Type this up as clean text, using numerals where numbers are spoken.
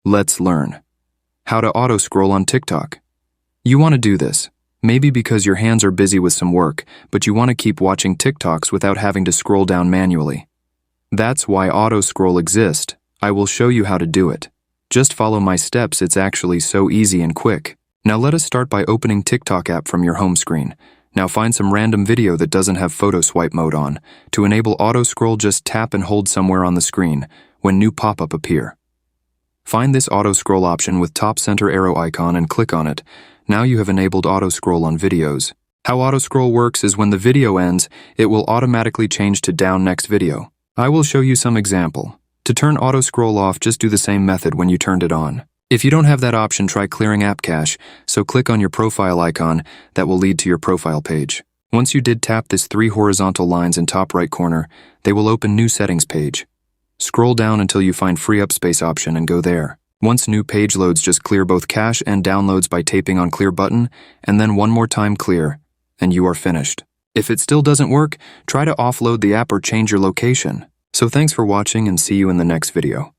Let's learn. How to auto-scroll on TikTok. You want to do this, maybe because your hands are busy with some work, but you want to keep watching TikToks without having to scroll down manually. That's why auto-scroll exists. I will show you how to do it. Just follow my steps, it's actually so easy and quick. Now let us start by opening TikTok app from your home screen. Now find some random video that doesn't have photo swipe mode on. To enable auto-scroll, just tap and hold somewhere on the screen when new pop-up appear. Find this auto-scroll option with top center arrow icon and click on it. Now you have enabled auto-scroll on videos. How auto-scroll works is when the video ends, it will automatically change to down next video. I will show you some example. To turn auto-scroll off, just do the same method when you turned it on. If you don't have that option, try clearing app cache, so click on your profile icon, that will lead to your profile page. Once you did, tap this 3 horizontal lines in top right corner, they will open new settings page. Scroll down until you find free up space option and go there. Once new page loads, just clear both cache and downloads by taping on clear button, and then one more time clear, and you are finished. If it still doesn't work, try to offload the app or change your location. So thanks for watching and see you in the next video.